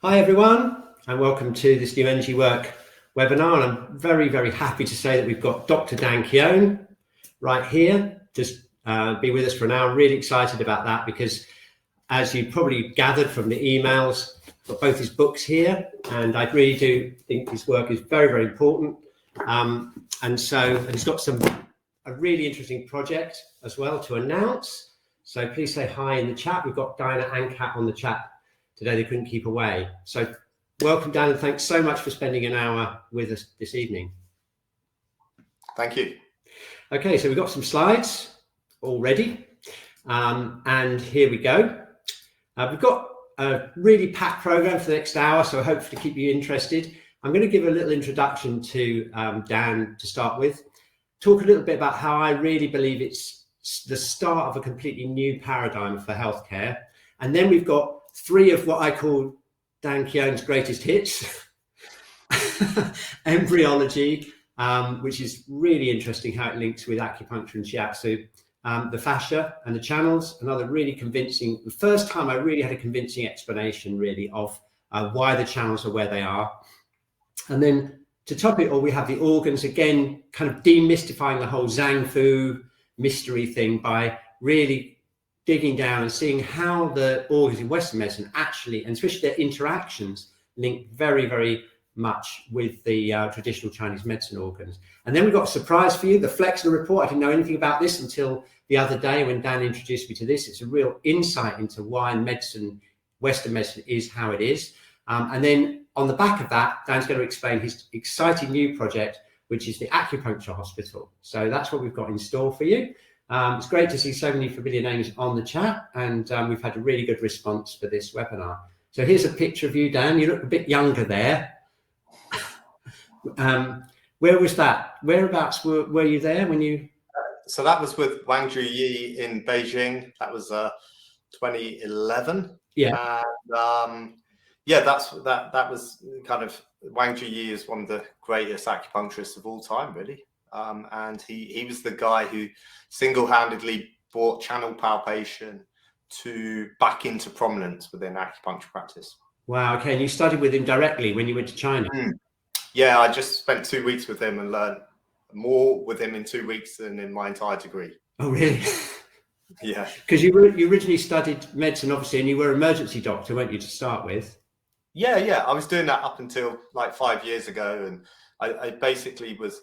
Hi everyone, and welcome to this new Energy Work webinar. And I'm very, very happy to say that we've got Dr. Dan Keown right here, just be with us for an hour. Really excited about that because, as you probably gathered from the emails, I've got both his books here, and I really do think his work is very, very important. And he's got a really interesting project as well to announce. So please say hi in the chat. We've got Diana and Kat on the chat today. They couldn't keep away. So welcome, Dan, and thanks so much for spending an hour with us this evening. Thank you. Okay, so we've got some slides already, and here we go. We've got a really packed program for the next hour, so I hope to keep you interested. I'm going to give a little introduction to Dan to start with, talk a little bit about how I really believe it's the start of a completely new paradigm for healthcare, and then we've got three of what I call Dan Keown's greatest hits. Embryology, which is really interesting how it links with acupuncture and shiatsu. The fascia and the channels, another really convincing, the first time I really had a convincing explanation really of why the channels are where they are. And then to top it all, we have the organs, again, kind of demystifying the whole Zhang Fu mystery thing by really digging down and seeing how the organs in Western medicine actually, and especially their interactions, link very, very much with the traditional Chinese medicine organs. And then we've got a surprise for you, the Flexner report. I didn't know anything about this until the other day when Dan introduced me to this. It's a real insight into why medicine, Western medicine, is how it is. And then on the back of that, Dan's going to explain his exciting new project, which is the Acupuncture Hospital. So that's what we've got in store for you. It's great to see so many familiar names on the chat, and we've had a really good response for this webinar. So here's a picture of you, Dan. You look a bit younger there. Where was that? Whereabouts were you there when you? So that was with Wang Yi in Beijing. That was 2011. Yeah. And yeah, that was kind of, Wang Yi is one of the greatest acupuncturists of all time, really. And he was the guy who single-handedly brought channel palpation back into prominence within acupuncture practice. Wow. Okay. And you studied with him directly when you went to China? Yeah, I just spent 2 weeks with him and learned more with him in 2 weeks than in my entire degree. Oh, really? Yeah. Because you originally studied medicine, obviously, and you were an emergency doctor, weren't you, to start with? Yeah. I was doing that up until like 5 years ago, and I basically was.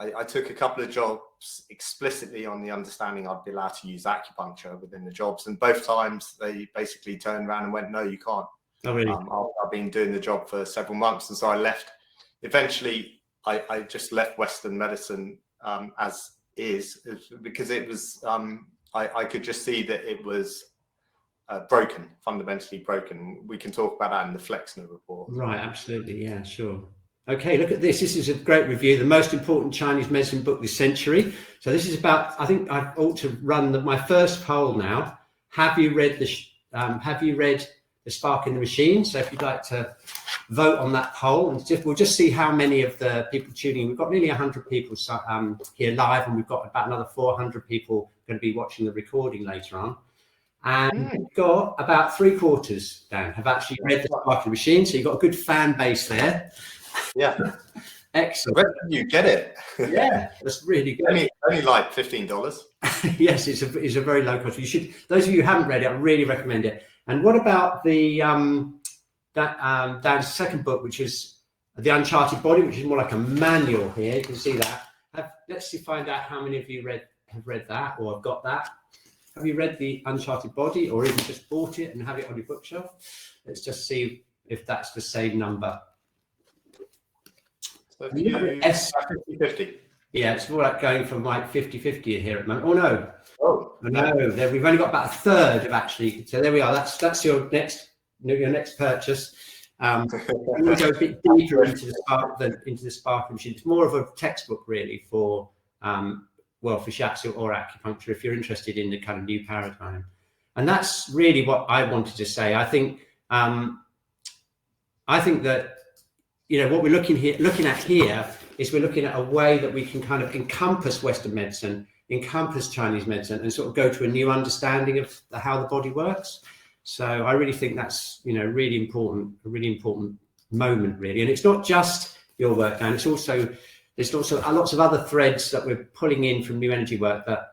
I took a couple of jobs explicitly on the understanding I'd be allowed to use acupuncture within the jobs, and both times they basically turned around and went, "No, you can't." Oh, really? I've been doing the job for several months, and so I left. Eventually, I just left Western medicine as is, because it was. I could just see that it was broken, fundamentally broken. We can talk about that in the Flexner report. Right, absolutely, yeah, sure. Okay, look at this. This is a great review. The most important Chinese medicine book this century. So this is about. I think I ought to run my first poll now. Have you read The Spark in the Machine? So if you'd like to vote on that poll, and we'll just see how many of the people tuning in. We've got nearly 100 people here live, and we've got about another 400 people going to be watching the recording later on. And we've got about 3/4, Dan, have actually read The Spark in the Machine. So you've got a good fan base there. Yeah. Excellent. You get it. Yeah, that's really good. Only like $15. Yes, it's a very low cost. You should. Those of you who haven't read it, I really recommend it. And what about the Dan's second book, which is The Uncharted Body, which is more like a manual here. You can see that. Let's find out how many of you have read that or have got that. Have you read The Uncharted Body, or even just bought it and have it on your bookshelf? Let's just see if that's the same number. So 50-50. Yeah, it's more like going from like 50-50 here at the moment. Oh no, we've only got about a third of actually. So there we are. That's your next purchase. I'm going to go a bit deeper into the Spark machine. It's more of a textbook really for for shiatsu or acupuncture if you're interested in the kind of new paradigm. And that's really what I wanted to say. I think that what we're looking at here is we're looking at a way that we can kind of encompass Western medicine, encompass Chinese medicine, and sort of go to a new understanding of how the body works. So I really think that's, you know, a really important moment, really. And it's not just your work, Dan. There's also lots of other threads that we're pulling in from new energy work that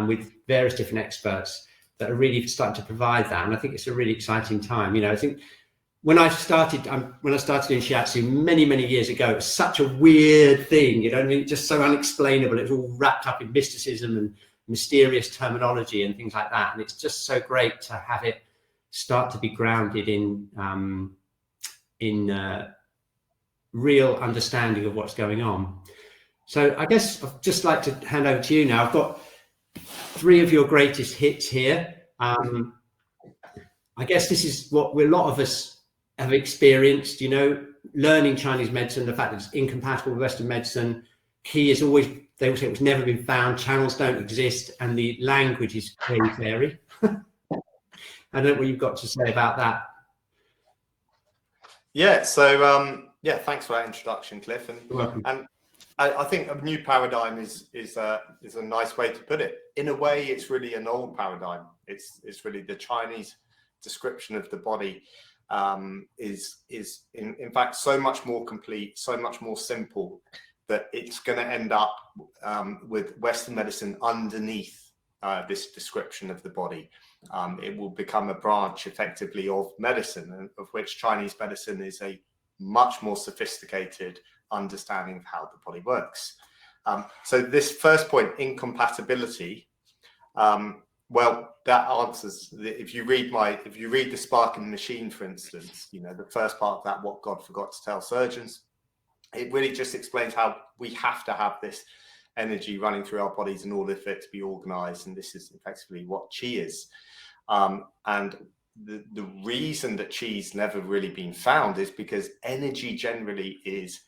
with various different experts that are really starting to provide that. And I think it's a really exciting time. You know, I think when I started in shiatsu many years ago, it was such a weird thing, you know, I mean, just so unexplainable. It was all wrapped up in mysticism and mysterious terminology and things like that. And it's just so great to have it start to be grounded in real understanding of what's going on. So I guess I'd just like to hand over to you now. I've got 3 of your greatest hits here. I guess this is what a lot of us have experienced, you know, learning Chinese medicine, the fact that it's incompatible with Western medicine. Key is always, they will say it's never been found, channels don't exist, and the language is fairy. I don't know what you've got to say about that. Yeah, so yeah, thanks for that introduction, Cliff. And I think a new paradigm is a nice way to put it. In a way, it's really an old paradigm. It's really the Chinese description of the body is in fact so much more complete, so much more simple, that it's going to end up with Western medicine underneath this description of the body. It will become a branch effectively of medicine, of which Chinese medicine is a much more sophisticated understanding of how the body works. So this first point, incompatibility, well, that answers, if you read the Spark in the Machine, for instance, you know, the first part of that, What God Forgot to Tell Surgeons, it really just explains how we have to have this energy running through our bodies in order for it to be organized. And this is effectively what qi is. And the reason that qi's never really been found is because energy generally is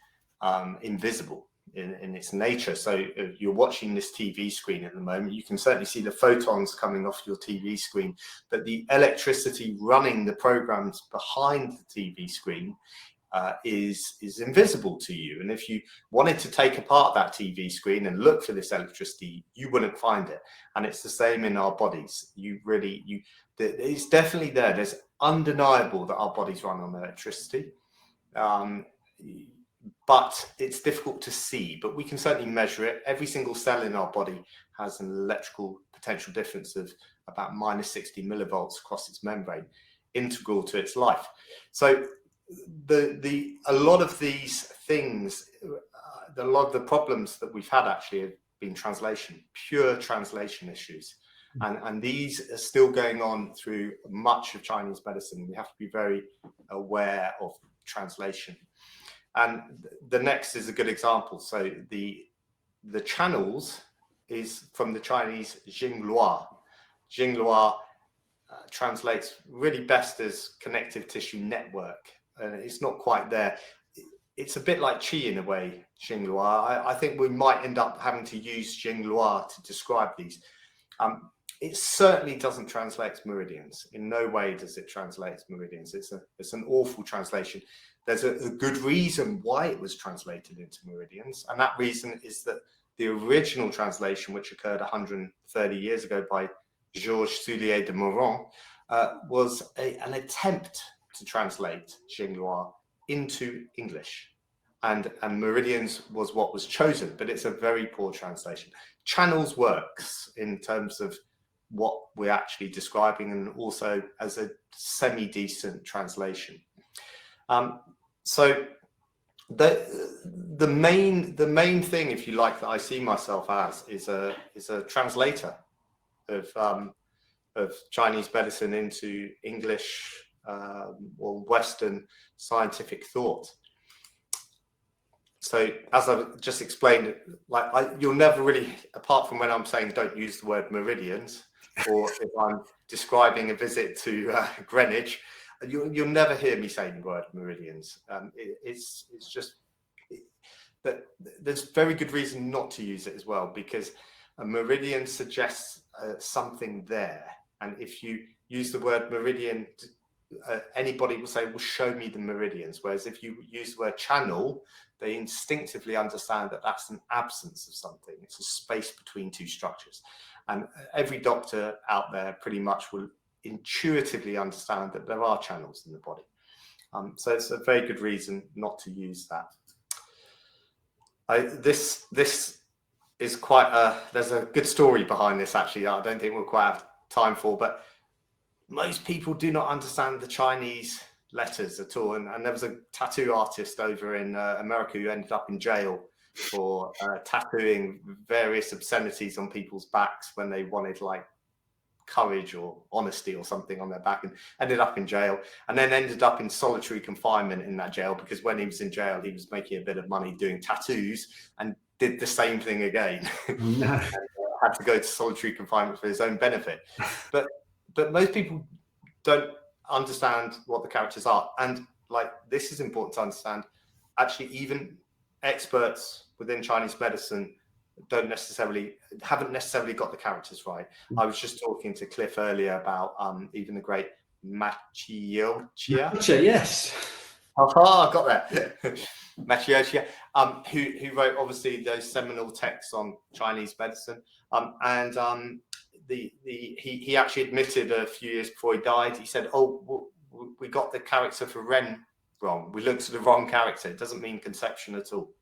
invisible in its nature. So if you're watching this TV screen at the moment, you can certainly see the photons coming off your TV screen, but the electricity running the programs behind the TV screen is invisible to you. And if you wanted to take apart that TV screen and look for this electricity, you wouldn't find it. And it's the same in our bodies. It's definitely there. There's undeniable that our bodies run on electricity. But it's difficult to see, but we can certainly measure it. Every single cell in our body has an electrical potential difference of about -60 millivolts across its membrane, integral to its life. So a lot of these things, a lot of the problems that we've had actually have been pure translation issues. And these are still going on through much of Chinese medicine. We have to be very aware of translation. And the next is a good example. So the channels is from the Chinese Jinglua. Jinglua translates really best as connective tissue network. And it's not quite there. It's a bit like qi in a way, Jinglua. I think we might end up having to use Jinglua to describe these. It certainly doesn't translate meridians. In no way does it translate meridians. It's an awful translation. There's a good reason why it was translated into meridians, and that reason is that the original translation, which occurred 130 years ago by Georges Soulier de Mauron, was an attempt to translate Jinglua into English, and meridians was what was chosen, but it's a very poor translation. Channels works in terms of what we're actually describing, and also as a semi-decent translation. So the main thing, if you like, that I see myself as is a translator of Chinese medicine into English or Western scientific thought. So as I've just explained, you'll never really, apart from when I'm saying don't use the word meridians, or if I'm describing a visit to Greenwich, you'll never hear me saying the word meridians. It's just that there's very good reason not to use it as well, because a meridian suggests something there, and if you use the word meridian, anybody will say, well, show me the meridians. Whereas if you use the word channel, they instinctively understand that that's an absence of something. It's a space between two structures. And every doctor out there pretty much will intuitively understand that there are channels in the body. So it's a very good reason not to use that. This is quite there's a good story behind this, actually. I don't think we'll quite have time for, but most people do not understand the Chinese letters at all. And there was a tattoo artist over in America who ended up in jail for tattooing various obscenities on people's backs when they wanted like courage or honesty or something on their back, and ended up in jail, and then ended up in solitary confinement in that jail, because when he was in jail he was making a bit of money doing tattoos and did the same thing again. No. And, had to go to solitary confinement for his own benefit. But most people don't understand what the characters are, and like this is important to understand. Actually, even experts within Chinese medicine haven't necessarily got the characters right. I was just talking to Cliff earlier about even the great Machiocchia. Yes. I got that. Machiocchia, who wrote obviously those seminal texts on Chinese medicine, he actually admitted a few years before he died, he said, "Oh, we got the character for Ren wrong. We looked at the wrong character. It doesn't mean conception at all."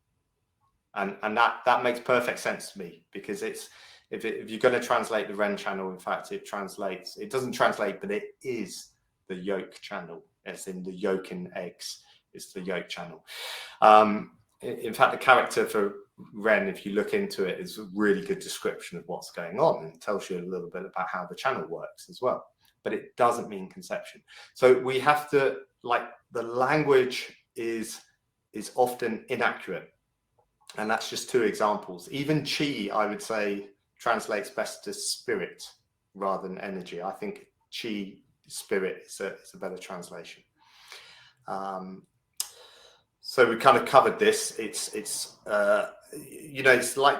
And that makes perfect sense to me, because it's if you're going to translate the Ren channel, in fact, it doesn't translate, but it is the yolk channel, as in the yolk in eggs. It's the yolk channel. In fact, the character for Ren, if you look into it, is a really good description of what's going on, and tells you a little bit about how the channel works as well. But it doesn't mean conception. So we have to, like, the language is often inaccurate. And that's just two examples. Even chi, I would say, translates best as spirit rather than energy. I think chi, spirit, is a better translation. So we kind of covered this. It's like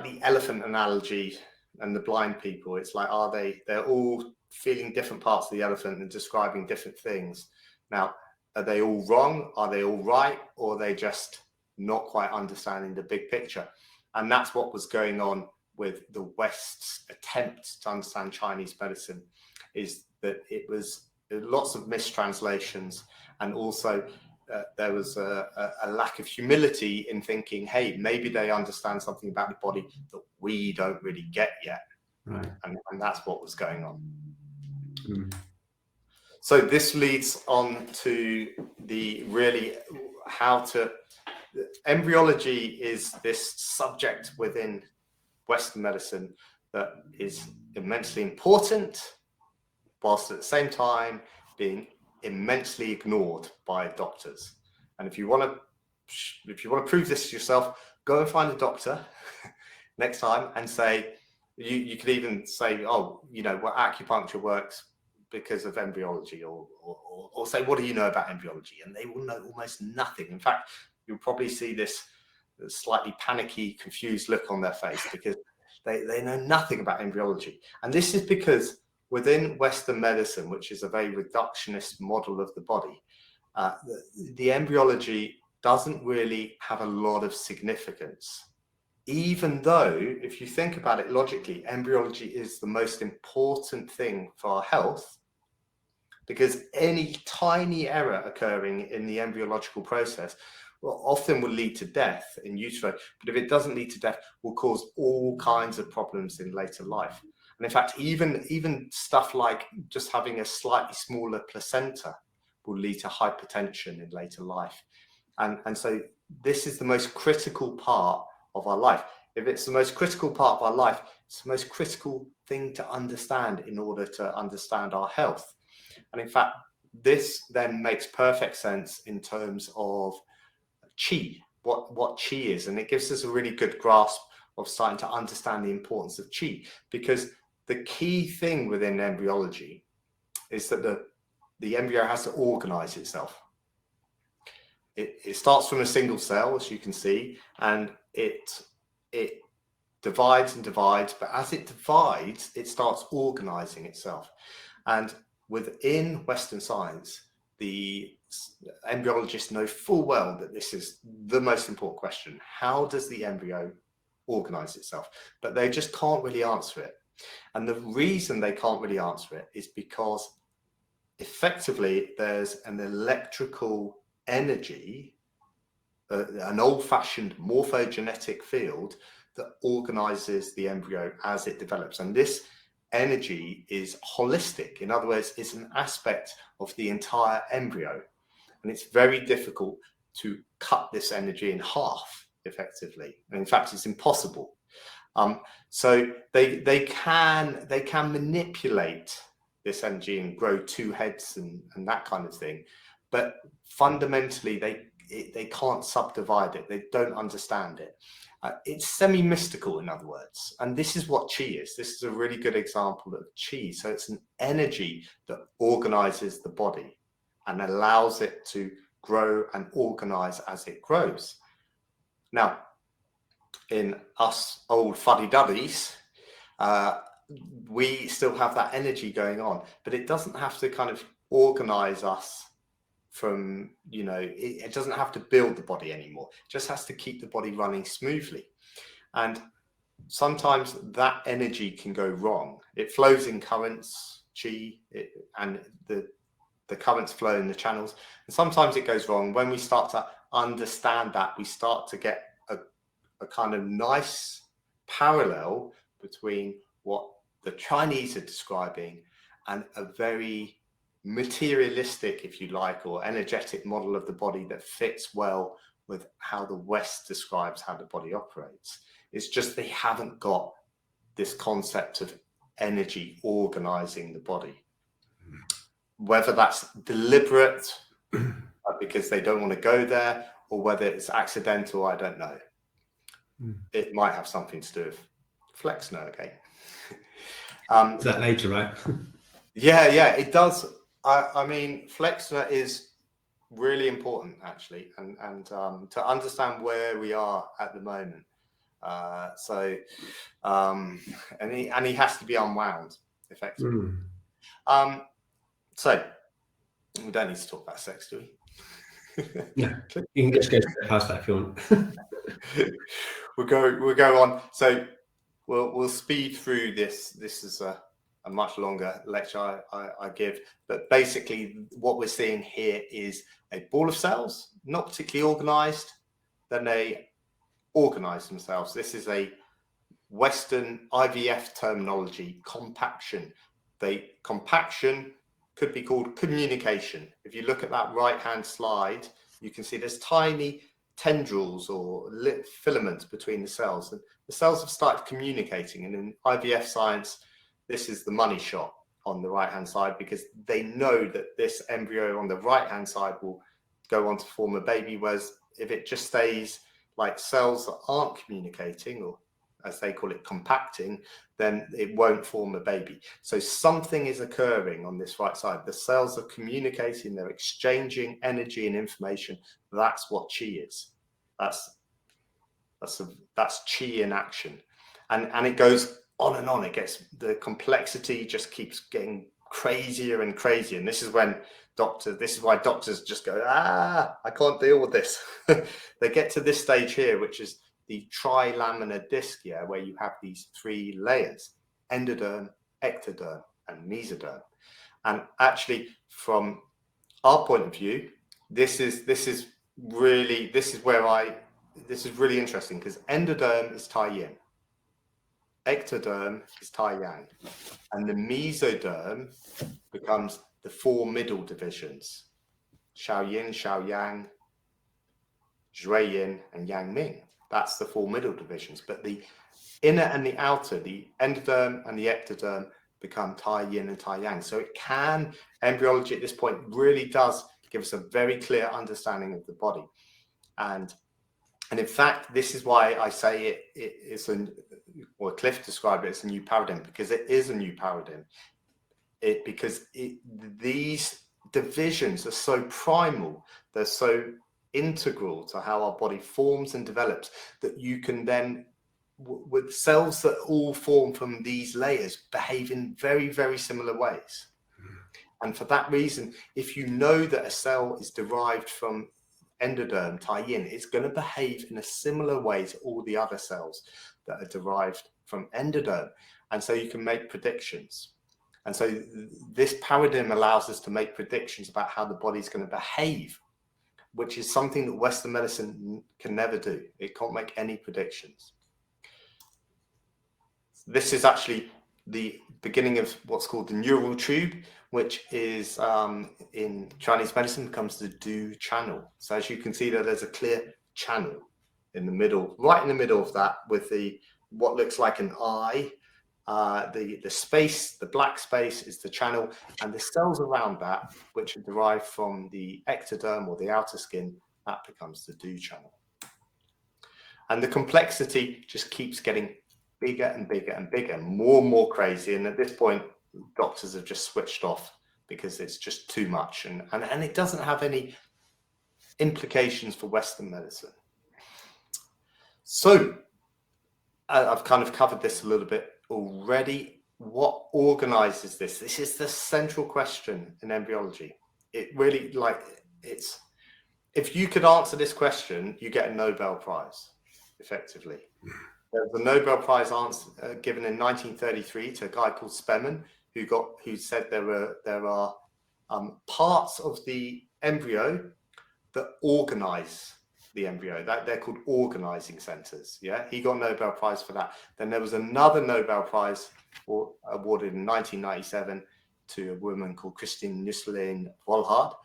the elephant analogy and the blind people. It's like, they're all feeling different parts of the elephant and describing different things. Now, are they all wrong? Are they all right? Or are they just not quite understanding the big picture? And that's what was going on with the West's attempt to understand Chinese medicine, is that it was lots of mistranslations, and also there was a lack of humility in thinking, hey, maybe they understand something about the body that we don't really get yet. Right. And that's what was going on. Mm. So this leads on to embryology is this subject within Western medicine that is immensely important, whilst at the same time being immensely ignored by doctors. And if you want to prove this to yourself, go and find a doctor next time and say, you could even say, acupuncture works because of embryology, or say, what do you know about embryology? And they will know almost nothing. In fact, you'll probably see this slightly panicky, confused look on their face, because they know nothing about embryology. And this is because within Western medicine, which is a very reductionist model of the body, the embryology doesn't really have a lot of significance. Even though, if you think about it logically, embryology is the most important thing for our health, because any tiny error occurring in the embryological process often will lead to death in utero. But if it doesn't lead to death, will cause all kinds of problems in later life. And in fact, even stuff like just having a slightly smaller placenta will lead to hypertension in later life. And so this is the most critical part of our life. If it's the most critical part of our life, it's the most critical thing to understand in order to understand our health. And in fact, this then makes perfect sense in terms of chi, what chi is. And it gives us a really good grasp of starting to understand the importance of chi, because the key thing within embryology is that the embryo has to organize itself. It starts from a single cell, as you can see, and it divides and divides, but as it divides, it starts organizing itself. And within Western science, the embryologists know full well that this is the most important question. How does the embryo organize itself? But they just can't really answer it. And the reason they can't really answer it is because effectively there's an electrical energy, an old-fashioned morphogenetic field that organizes the embryo as it develops. And this energy is holistic. In other words, it's an aspect of the entire embryo. And it's very difficult to cut this energy in half effectively. And in fact, it's impossible. So they can manipulate this energy and grow two heads and that kind of thing. But fundamentally, they can't subdivide it. They don't understand it. It's semi-mystical, in other words. And this is what chi is. This is a really good example of chi. So it's an energy that organizes the body and allows it to grow and organize as it grows. Now, in us old fuddy-duddies, we still have that energy going on, but it doesn't have to kind of organize us from, you know, it doesn't have to build the body anymore. It just has to keep the body running smoothly. And sometimes that energy can go wrong. It flows in currents, chi, and the currents flow in the channels. And sometimes it goes wrong. When we start to understand that, we start to get a kind of nice parallel between what the Chinese are describing and a very materialistic, if you like, or energetic model of the body that fits well with how the West describes how the body operates. It's just they haven't got this concept of energy organizing the body. Whether that's deliberate because they don't want to go there, or whether it's accidental, I don't know. It might have something to do with Flexner, okay? Is that later, right? Yeah, it does. I mean, Flexner is really important, actually, and to understand where we are at the moment. And he has to be unwound, effectively. So we don't need to talk about sex, do we? Yeah, you can just go past that if you want. We'll go on. So we'll speed through this. This is a much longer lecture I give, but basically what we're seeing here is a ball of cells, not particularly organized. Then they organize themselves. This is a Western IVF terminology, compaction. Compaction could be called communication. If you look at that right-hand slide, you can see there's tiny tendrils or filaments between the cells. And the cells have started communicating. And in IVF science, this is the money shot on the right-hand side, because they know that this embryo on the right-hand side will go on to form a baby, whereas if it just stays like cells that aren't communicating, or as they call it, compacting, then it won't form a baby. So something is occurring on this right side. The cells are communicating, they're exchanging energy and information. That's what chi is. That's chi in action. And it goes on and on. It gets, the complexity just keeps getting crazier and crazier. And this is why doctors just go, I can't deal with this. They get to this stage here, which is the trilaminar disc, where you have these three layers: endoderm, ectoderm, and mesoderm. And actually, from our point of view, this is really interesting, because endoderm is Tai Yin, ectoderm is Tai Yang, and the mesoderm becomes the four middle divisions: Xiao Yin, Xiao Yang, Shui Yin, and Yang Ming. That's the four middle divisions. But the inner and the outer, the endoderm and the ectoderm, become Tai Yin and Tai Yang. So embryology at this point really does give us a very clear understanding of the body. And in fact, this is why I say it's Cliff described it as a new paradigm, because it is a new paradigm. These divisions are so primal, they're so integral to how our body forms and develops, that you can then, with cells that all form from these layers, behave in very, very similar ways. And for that reason, if you know that a cell is derived from endoderm, Tai Yin, it's going to behave in a similar way to all the other cells that are derived from endoderm. And so you can make predictions. And so this paradigm allows us to make predictions about how the body's going to behave, which is something that Western medicine can never do. It can't make any predictions. This is actually the beginning of what's called the neural tube, which is in Chinese medicine becomes the Du channel. So as you can see there's a clear channel in the middle, right in the middle of that, with the what looks like an eye. The space, the black space, is the channel, and the cells around that, which are derived from the ectoderm or the outer skin, that becomes the Du channel. And the complexity just keeps getting bigger and bigger and bigger, more and more crazy. And at this point, doctors have just switched off because it's just too much, and it doesn't have any implications for Western medicine. So I've kind of covered this a little bit already. What organizes this? This is the central question in embryology. It really, it's, if you could answer this question, you get a Nobel Prize, effectively. There was a Nobel Prize given in 1933 to a guy called Spemann, who said there are parts of the embryo that organize the embryo. That they're called organizing centers. Yeah, he got a Nobel Prize for that. Then there was another Nobel Prize awarded in 1997 to a woman called Christine Nusslein-Volhard,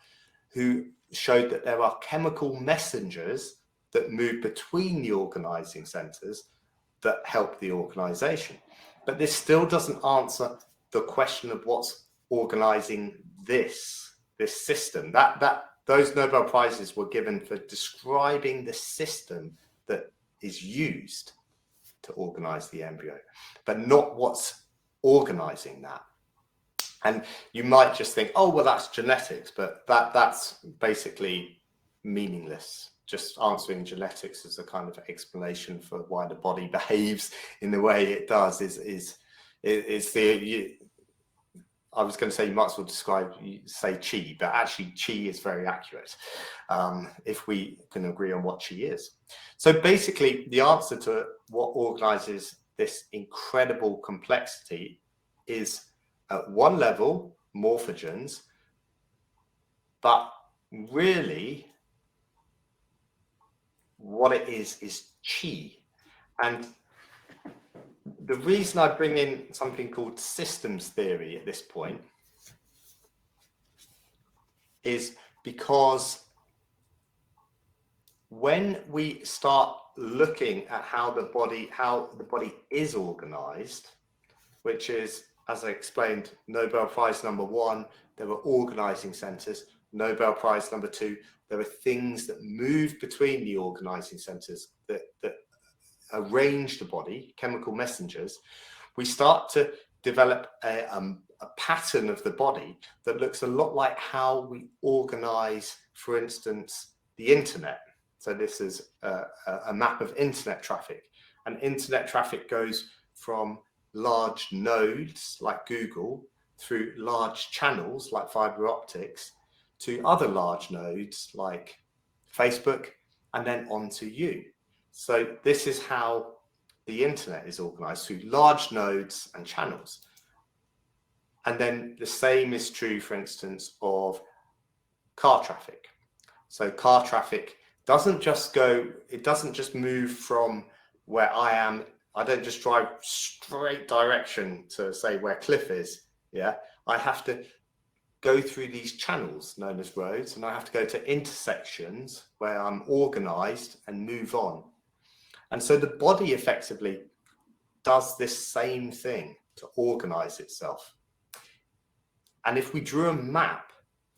who showed that there are chemical messengers that move between the organizing centers that help the organization. But this still doesn't answer the question of what's organizing this system. Those Nobel Prizes were given for describing the system that is used to organize the embryo, but not what's organizing that. And you might just think, oh, well, that's genetics, but that's basically meaningless. Just answering genetics as a kind of explanation for why the body behaves in the way it does I was going to say you might as well say chi, but actually chi is very accurate if we can agree on what chi is. So basically the answer to what organizes this incredible complexity is at one level morphogens, but really what it is chi. And the reason I bring in something called systems theory at this point is because when we start looking at how the body is organized, which is, as I explained, Nobel Prize #1, there were organizing centers. Nobel Prize #2, there are things that move between the organizing centers that arrange the body, chemical messengers. We start to develop a pattern of the body that looks a lot like how we organize, for instance, the internet. So this is a map of internet traffic. And internet traffic goes from large nodes like Google through large channels like fiber optics to other large nodes like Facebook, and then onto you. So this is how the internet is organized, through large nodes and channels. And then the same is true, for instance, of car traffic. So car traffic doesn't just move from where I am. I don't just drive straight direction to say where Cliff is. Yeah, I have to go through these channels known as roads, and I have to go to intersections where I'm organized and move on. And so the body effectively does this same thing to organize itself. And if we drew a map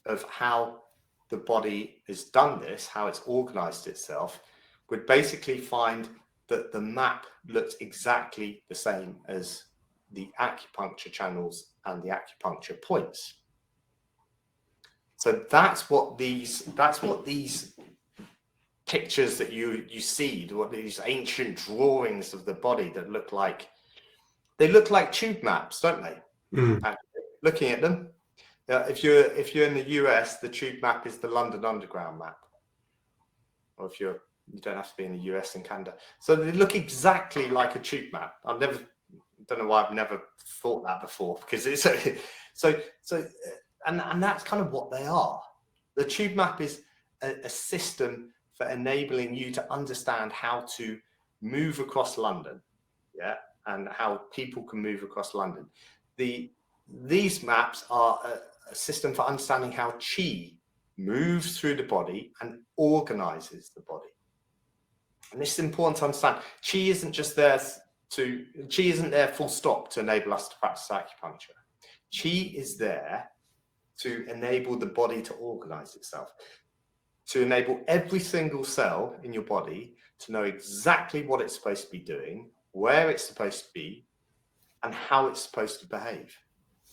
of how the body has done this, how it's organized itself, we'd basically find that the map looks exactly the same as the acupuncture channels and the acupuncture points. So that's what these pictures that you see, what these ancient drawings of the body that look like tube maps, don't they? Actually, looking at them, if you're in the US, the tube map is the London Underground map, or if you don't have to be in the US and Canada. So they look exactly like a tube map. I've don't know why I've never thought that before, because it's and that's kind of what they are. The tube map is a system for enabling you to understand how to move across London, yeah, and how people can move across London. These maps are a system for understanding how chi moves through the body and organizes the body. And this is important to understand. Chi isn't just there chi isn't there full stop to enable us to practice acupuncture. Chi is there to enable the body to organize itself, to enable every single cell in your body to know exactly what it's supposed to be doing, where it's supposed to be, and how it's supposed to behave.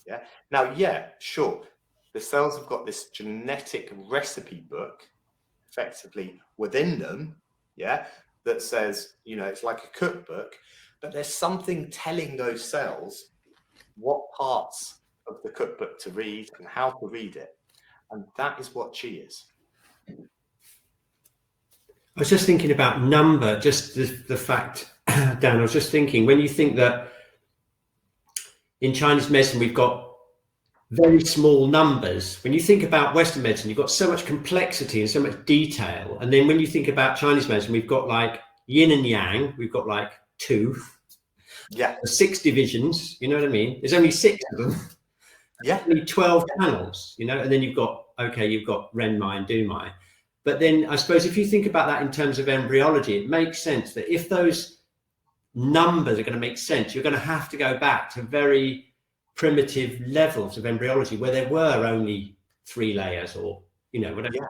Yeah. Now, yeah, sure, the cells have got this genetic recipe book effectively within them, yeah, that says, you know, it's like a cookbook, but there's something telling those cells what parts of the cookbook to read and how to read it. And that is what chi is. I was just thinking about number, just the fact, Dan, I was just thinking, when you think that in Chinese medicine, we've got very small numbers. When you think about Western medicine, you've got so much complexity and so much detail. And then when you think about Chinese medicine, we've got like yin and yang, we've got like 2, 6 divisions, you know what I mean? There's only 6 of them. Yeah. Only 12 channels, you know, and then you've got Ren Mai and Du Mai. But then I suppose if you think about that in terms of embryology, it makes sense that if those numbers are going to make sense, you're going to have to go back to very primitive levels of embryology where there were only 3 layers, or, you know, whatever.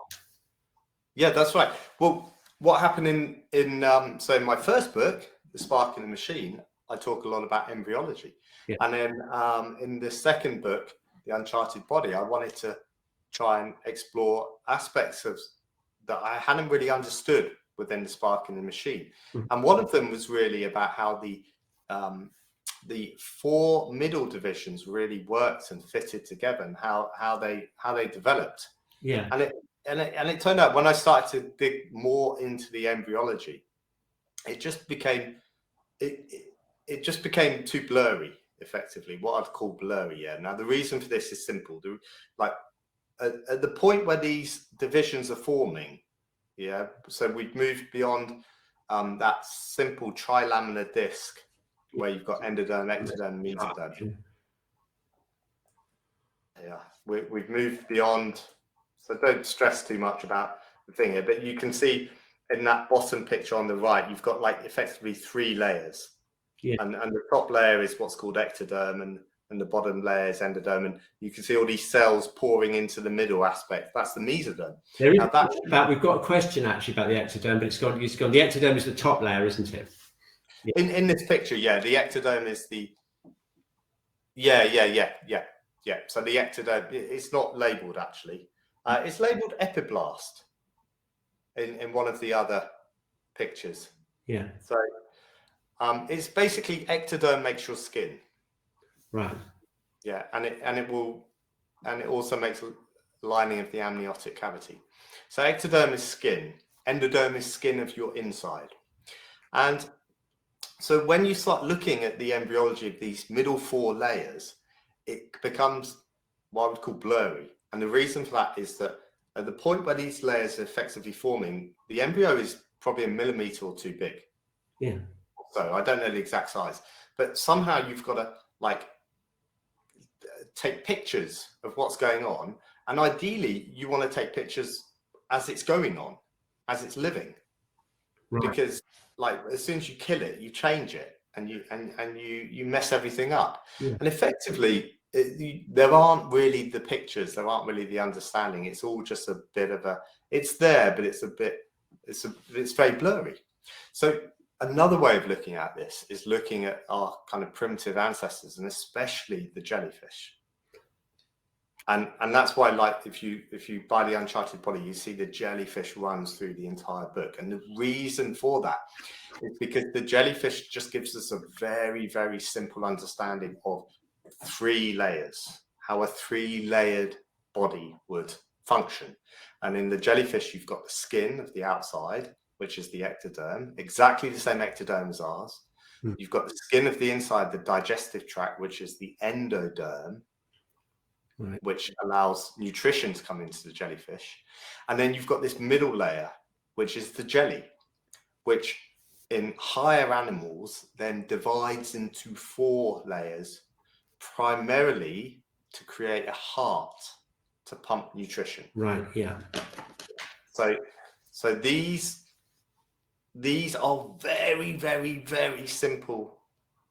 Yeah, that's right. Well, what happened so in my first book, The Spark in the Machine, I talk a lot about embryology. Yeah. And then in the second book, The Uncharted Body, I wanted to try and explore aspects of that I hadn't really understood within the Spark in the Machine. Mm-hmm. And one of them was really about how the 4 middle divisions really worked and fitted together, and how they developed. Yeah. And it turned out when I started to dig more into the embryology, it just became too blurry, effectively, what I'd call blurry. Yeah. Now the reason for this is simple. At the point where these divisions are forming, yeah, so we've moved beyond that simple trilaminar disc where you've got endoderm, ectoderm, mesoderm. Yeah, we've moved beyond, so don't stress too much about the thing here, but you can see in that bottom picture on the right, you've got like effectively 3 layers. Yeah. And the top layer is what's called ectoderm, and the bottom layer is endoderm, and you can see all these cells pouring into the middle aspect. That's the mesoderm. There is we've got a question actually about the ectoderm, but it's gone. The ectoderm is the top layer, isn't it? Yeah. In this picture, yeah, the ectoderm is the yeah. So the ectoderm, it's not labeled actually. It's labeled epiblast in one of the other pictures. Yeah. So it's basically ectoderm makes your skin. Right. Yeah, and it also makes lining of the amniotic cavity. So ectoderm is skin, endoderm is skin of your inside. And so when you start looking at the embryology of these middle 4 layers, it becomes what I would call blurry. And the reason for that is that at the point where these layers are effectively forming, the embryo is probably 1 millimeter or 2 big. Yeah. So I don't know the exact size, but somehow you've got to like take pictures of what's going on, and ideally you want to take pictures as it's going on, as it's living. Right. Because like as soon as you kill it, you change it, and you mess everything up. Yeah. And effectively there aren't really the pictures, there aren't really the understanding. It's all just a bit of it's there, but it's very blurry. So another way of looking at this is looking at our kind of primitive ancestors, and especially the jellyfish. And that's why, like, if you buy the Uncharted Body, you see the jellyfish runs through the entire book. And the reason for that is because the jellyfish just gives us a very, very simple understanding of 3 layers, how a 3-layered body would function. And in the jellyfish, you've got the skin of the outside, which is the ectoderm, exactly the same ectoderm as ours. You've got the skin of the inside, the digestive tract, which is the endoderm, Right. which allows nutrition to come into the jellyfish. And then you've got this middle layer, which is the jelly, which in higher animals then divides into 4 layers, primarily to create a heart to pump nutrition. Right. Yeah. So these are very, very, very simple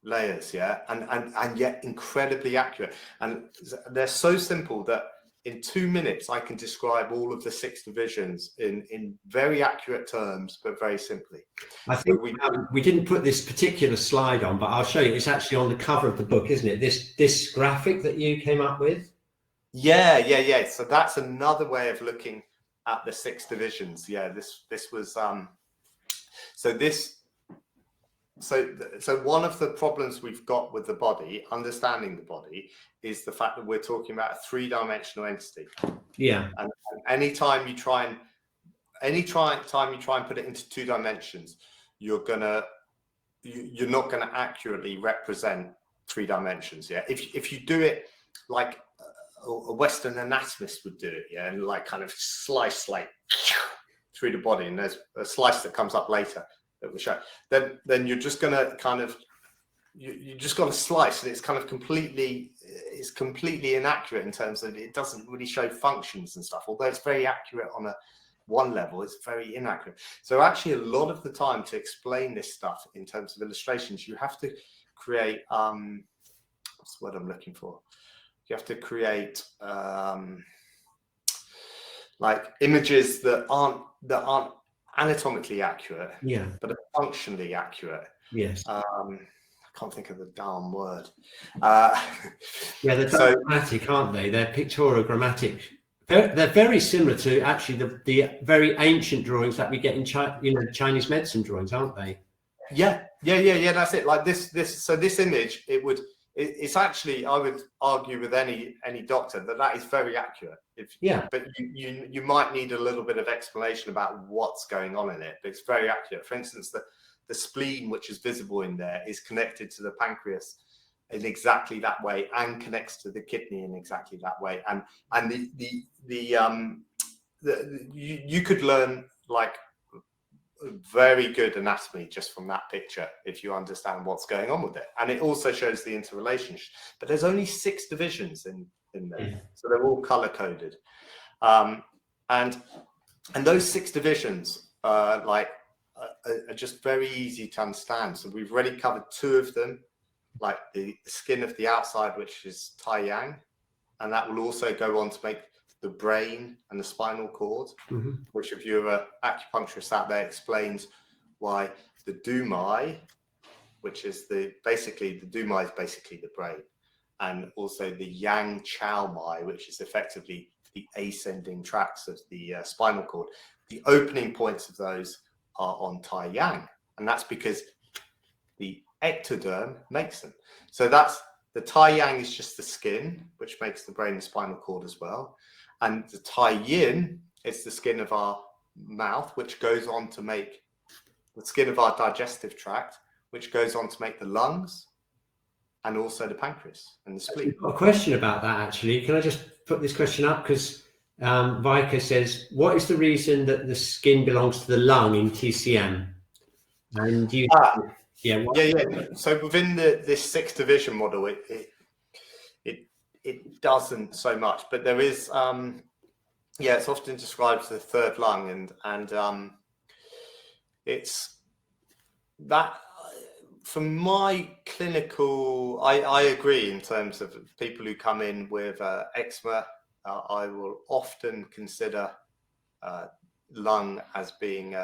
layers, yeah, and yet incredibly accurate. And they're so simple that in 2 minutes I can describe all of the 6 divisions in very accurate terms, but very simply. I think we didn't put this particular slide on, but I'll show you. It's actually on the cover of the book, isn't it? This graphic that you came up with. Yeah. So that's another way of looking at the 6 divisions. Yeah, this was So one of the problems we've got with the body, understanding the body, is the fact that we're talking about a 3-dimensional entity. Yeah. And anytime you try and put it into 2 dimensions, you're not gonna accurately represent 3 dimensions. Yeah. If you do it like a Western anatomist would do it, yeah, and like kind of slice like through the body, and there's a slice that comes up later that will show, then you're just gonna kind of you just got to slice, and it's kind of completely inaccurate in terms of it doesn't really show functions and stuff. Although it's very accurate on one level, it's very inaccurate. So actually, a lot of the time to explain this stuff in terms of illustrations, you have to create what's the word I'm looking for? You have to create like images that aren't anatomically accurate, Yeah, but are functionally accurate. Yes. I can't think of the darn word. Yeah, they're grammatic, aren't they? They're pictographic. They're very similar to actually the very ancient drawings that we get in Chinese medicine drawings, aren't they? Yeah. That's it. Like this image, it's actually, I would argue with any doctor that is very accurate. But you might need a little bit of explanation about what's going on in it. But it's very accurate. For instance, the spleen, which is visible in there, is connected to the pancreas in exactly that way, and connects to the kidney in exactly that way. And you could learn like very good anatomy just from that picture if you understand what's going on with it. And it also shows the interrelationship. But there's only 6 divisions in there, so they're all color coded. And those 6 divisions are just very easy to understand. So we've already covered 2 of them, like the skin of the outside, which is Tai Yang, and that will also go on to make the brain and the spinal cord, which if you're an acupuncturist out there explains why the Dumai, which is the Dumai is basically the brain, and also the Yang Chao Mai, which is effectively the ascending tracts of the spinal cord. The opening points of those are on Tai Yang, and that's because the ectoderm makes them. So that's the Tai Yang is just the skin, which makes the brain and spinal cord as well. And the Tai Yin is the skin of our mouth, which goes on to make the skin of our digestive tract, which goes on to make the lungs and also the pancreas and the spleen. I've got a question about that, actually. Can I just put this question up? Because Vika says, what is the reason that the skin belongs to the lung in TCM? And you... Yeah. So within this 6 division model, it doesn't so much, but there is it's often described as the 3rd lung, and it's that from my clinical, I agree in terms of people who come in with eczema. I will often consider lung as being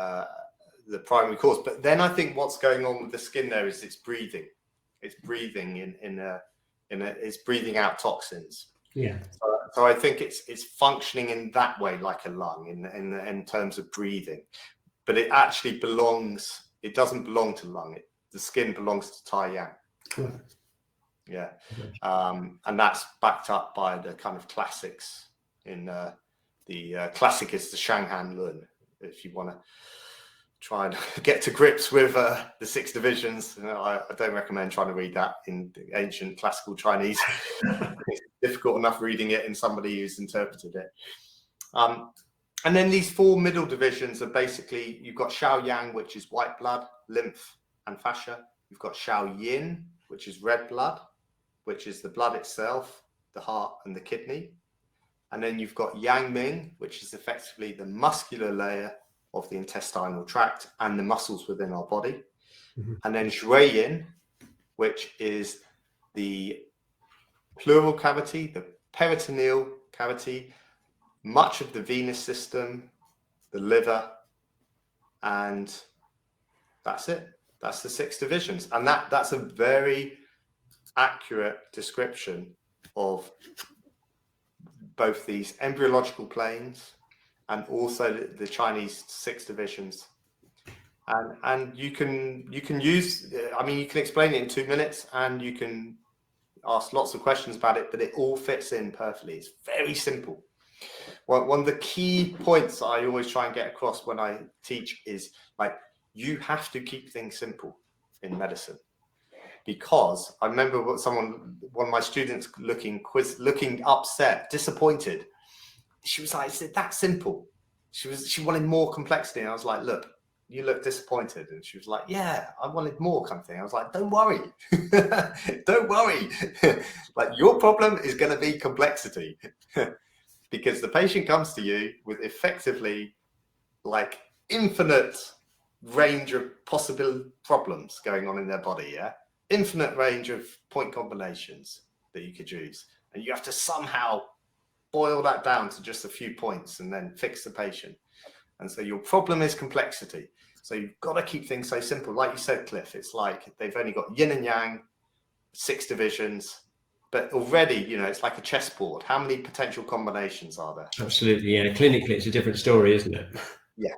the primary cause, but then I think what's going on with the skin there is it's breathing it's breathing out toxins. Yeah. So I think it's functioning in that way like a lung in terms of breathing, but it actually belongs. It doesn't belong to lung. The skin belongs to Tai Yang. Cool. Yeah, and that's backed up by the kind of classics. In the classic is the Shanghan Lun, if you want to try and get to grips with the 6 divisions. I don't recommend trying to read that in ancient classical Chinese. It's difficult enough reading it in somebody who's interpreted it. And then these 4 middle divisions are basically, you've got Xiao Yang, which is white blood, lymph and fascia. You've got Xiao Yin, which is red blood, which is the blood itself, the heart and the kidney. And then you've got Yang Ming, which is effectively the muscular layer of the intestinal tract and the muscles within our body. Mm-hmm. And then Shui Yin, which is the pleural cavity, the peritoneal cavity, much of the venous system, the liver, and that's it. That's the 6 divisions. And that's a very accurate description of both these embryological planes and also the Chinese 6 divisions. And you can use, I mean, you can explain it in 2 minutes and you can ask lots of questions about it, but it all fits in perfectly. It's very simple. Well, one of the key points I always try and get across when I teach is like, you have to keep things simple in medicine. Because I remember one of my students looking upset, disappointed. She was like, "Is it that simple?" She wanted more complexity. And I was like, "Look, you look disappointed." And she was like, "Yeah, I wanted more kind of thing." I was like, "Don't worry, don't worry. Like, your problem is going to be complexity." Because the patient comes to you with effectively like infinite range of possible problems going on in their body, yeah? Infinite range of point combinations that you could use. And you have to somehow boil that down to just a few points and then fix the patient. And so your problem is complexity. So you've got to keep things so simple. Like you said, Cliff, it's like they've only got yin and yang, 6 divisions, but already, you know, it's like a chessboard. How many potential combinations are there? Absolutely, yeah. Clinically, it's a different story, isn't it? Yeah,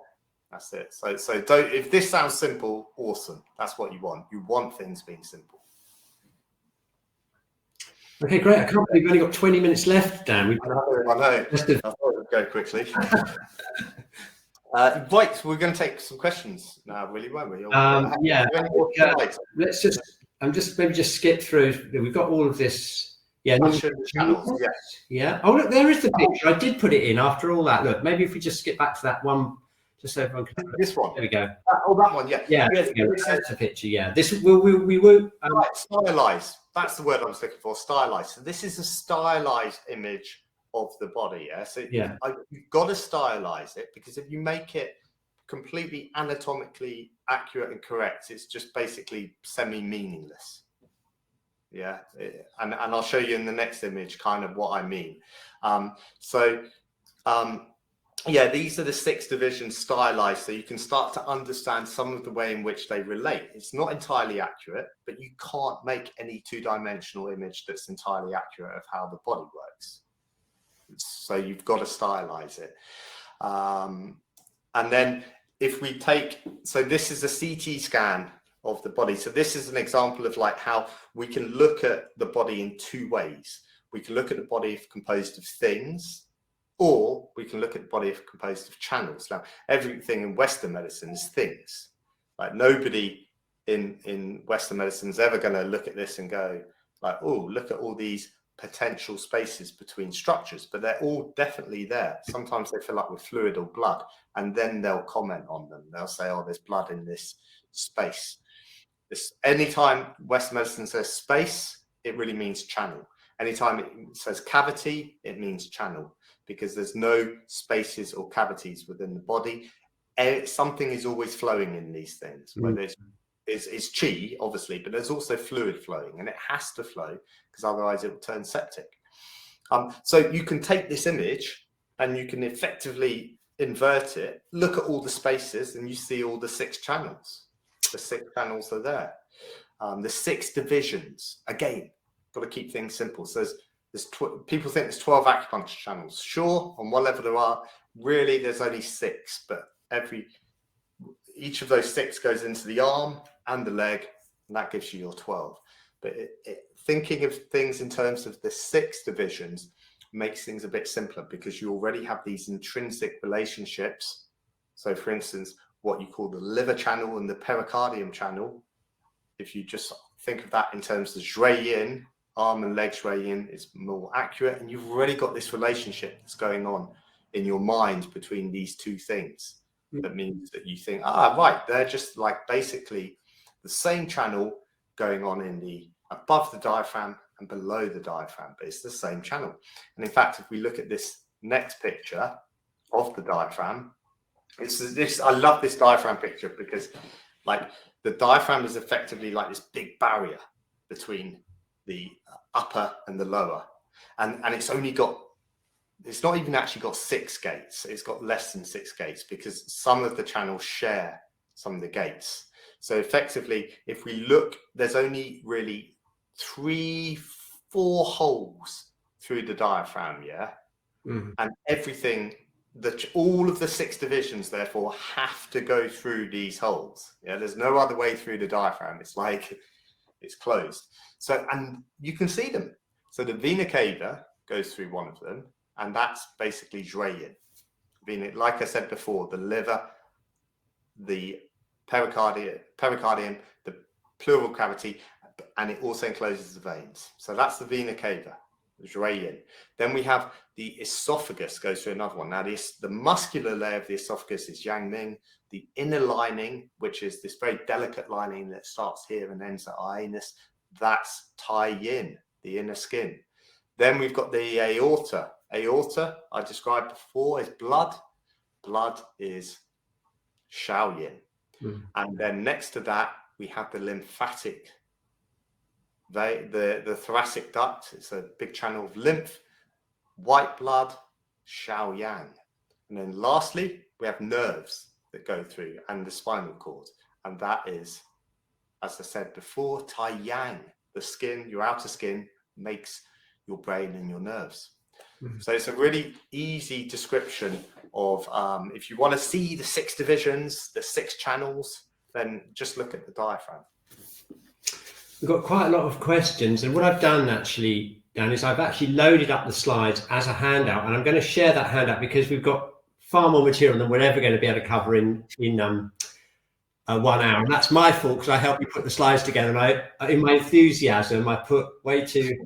that's it. So don't, if this sounds simple, awesome. That's what you want. You want things being simple. Okay, great. I can't believe we've only got 20 minutes left, Dan. I know. I thought it would go quickly. Right, we're going to take some questions now, really, won't we? Yeah. Let's just skip through. We've got all of this. Yeah. Channels. Yeah. Yeah. Oh, look, there is the picture. I did put it in after all that. Look, maybe if we just skip back to that one, just so everyone can. This one. There we go. That one. Yeah. Yeah. That's a picture. Yeah. This we will. Right, stylized. That's the word I was looking for. Stylized. So this is a stylized image of the body. Yeah. So yeah, you've got to stylize it, because if you make it completely anatomically accurate and correct, it's just basically semi-meaningless. Yeah, and I'll show you in the next image kind of what I mean. Yeah, these are the 6 divisions stylized, so you can start to understand some of the way in which they relate. It's not entirely accurate, but you can't make any 2-dimensional image that's entirely accurate of how the body works. So you've got to stylize it. And then if we take, so this is a CT scan of the body. So this is an example of like how we can look at the body in 2 ways. We can look at the body composed of things, or we can look at the body composed of channels. Now, everything in Western medicine is things. Like, nobody in Western medicine is ever going to look at this and go like, oh, look at all these potential spaces between structures, but they're all definitely there. Sometimes they fill up with fluid or blood, and then they'll comment on them. They'll say, oh, there's blood in this space. Anytime Western medicine says space, it really means channel. Anytime it says cavity, it means channel, because there's no spaces or cavities within the body. Something is always flowing in these things, whether it's chi, obviously, but there's also fluid flowing, and it has to flow, because otherwise it will turn septic. So you can take this image and you can effectively invert it, look at all the spaces, and you see all the 6 channels. The 6 channels are there. The 6 divisions, again, got to keep things simple. So people think there's 12 acupuncture channels. Sure, on one level there are. Really, there's only 6, but each of those 6 goes into the arm and the leg, and that gives you your 12. But thinking of things in terms of the 6 divisions makes things a bit simpler, because you already have these intrinsic relationships. So, for instance, what you call the liver channel and the pericardium channel. If you just think of that in terms of Zhui Yin, arm and leg Zhui Yin, is more accurate. And you've already got this relationship that's going on in your mind between these two things. That means that you think, right, they're just like basically the same channel going on in the above the diaphragm and below the diaphragm, but it's the same channel. And in fact, if we look at this next picture of the diaphragm, it's this. I love this diaphragm picture because, like, the diaphragm is effectively like this big barrier between the upper and the lower, and it's only got. It's not even actually got 6 gates. It's got less than 6 gates because some of the channels share some of the gates. So effectively, if we look, there's only really 3-4 holes through the diaphragm, yeah? And everything, all of the 6 divisions, therefore, have to go through these holes. Yeah, there's no other way through the diaphragm. It's like it's closed. So, and you can see them. So the vena cava goes through one of them, and that's basically Zhui Yin. Like I said before, the liver, the pericardium, the pleural cavity, and it also encloses the veins. So that's the vena cava, Zhui Yin. Then we have the esophagus goes through another one. Now, the muscular layer of the esophagus is Yang Ming. The inner lining, which is this very delicate lining that starts here and ends at our anus, that's Tai Yin, the inner skin. Then we've got the aorta. Aorta, I described before, is blood. Blood is Shao Yin. And then next to that, we have the lymphatic, the thoracic duct. It's a big channel of lymph. White blood, Shao Yang. And then lastly, we have nerves that go through and the spinal cord. And that is, as I said before, Tai Yang. The skin, your outer skin, makes your brain and your nerves. So it's a really easy description of, if you want to see the 6 divisions, the 6 channels, then just look at the diaphragm. We've got quite a lot of questions, and what I've done actually, Dan, is I've actually loaded up the slides as a handout, and I'm going to share that handout because we've got far more material than we're ever going to be able to cover in 1 hour, and that's my fault because I helped you put the slides together, and in my enthusiasm, I put way too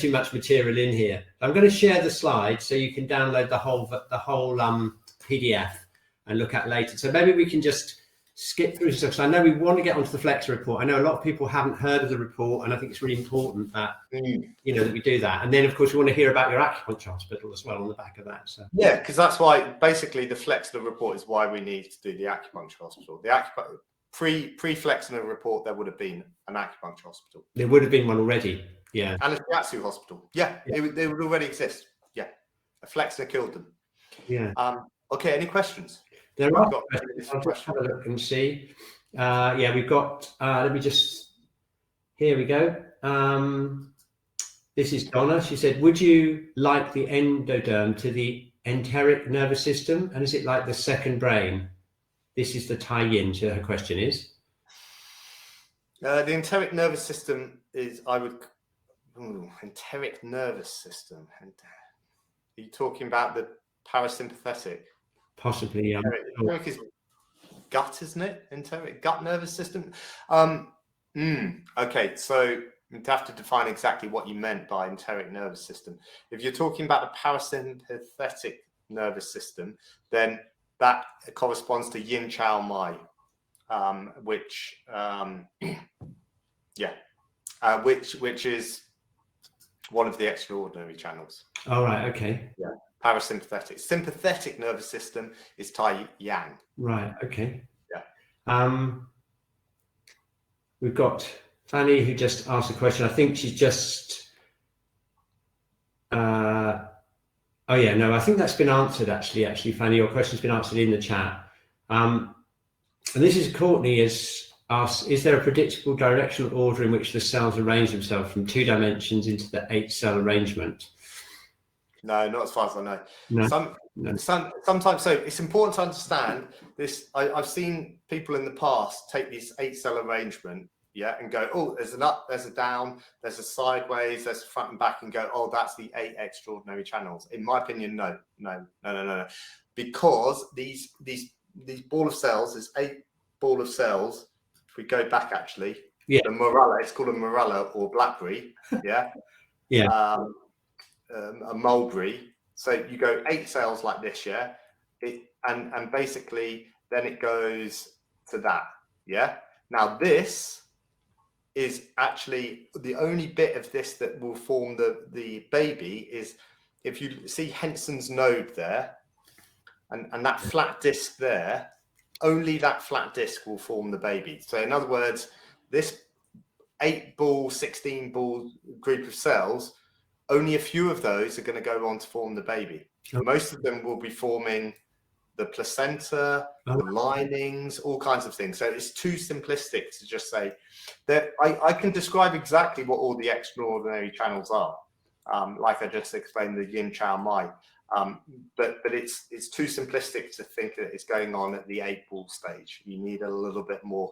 much material in here. I'm going to share the slides so you can download the whole PDF and look at later. So maybe we can just skip through stuff. So I know we want to get onto the Flexor report. I know a lot of people haven't heard of the report, and I think it's really important that that we do that. And then, of course, we want to hear about your acupuncture hospital as well on the back of that. So yeah, because that's why basically the Flexor report is why we need to do the acupuncture hospital. The pre-Flexor report, there would have been an acupuncture hospital. There would have been one already. Yeah. And a shiatsu hospital. Yeah. They would already exist. Yeah. A Flexor killed them. Yeah. Okay. Any questions? There are questions. I'll just have a look and see. Yeah, we've got, let me just, here we go. This is Donna. She said, would you like the endoderm to the enteric nervous system? And is it like the second brain? This is the tie-in to her question is. The enteric nervous system is, enteric nervous system. Are you talking about the parasympathetic? Possibly. Enteric is gut, isn't it? Enteric gut nervous system. Okay, so you'd have to define exactly what you meant by enteric nervous system. If you're talking about the parasympathetic nervous system, then that corresponds to Yin Chao Mai, which is one of the extraordinary channels. All right. Okay. Yeah. Parasympathetic. Sympathetic nervous system is Tai Yang. Right. Okay. Yeah. We've got Fanny who just asked a question. I think she's just. Oh yeah, no, I think that's been answered actually, Fanny, your question's been answered in the chat. And this is Courtney has asked, is there a predictable directional order in which the cells arrange themselves from 2 dimensions into the 8-cell arrangement? No, not as far as I know. No. Sometimes, so it's important to understand this. I've seen people in the past take this 8-cell arrangement, and go, oh, there's an up, there's a down, there's a sideways, there's a front and back, and go, oh, that's the 8 extraordinary channels. In my opinion, no. Because these these ball of cells, there's 8 ball of cells. If we go back, actually, Yeah. the morella, it's called a morella or blackberry, yeah, Yeah. a mulberry. So you go 8 cells like this, yeah, and basically then it goes to that, yeah. Now this is actually the only bit of this that will form the baby. Is if you see Henson's node there, and that flat disc there, only that flat disc will form the baby. So in other words, this 8 ball, 16 ball group of cells, only a few of those are going to go on to form the baby. Okay. Most of them will be forming the placenta, the linings, all kinds of things. So it's too simplistic to just say that. I can describe exactly what all the extraordinary channels are, like I just explained the yin chao mai. But it's too simplistic to think that it's going on at the 8 ball stage. You need a little bit more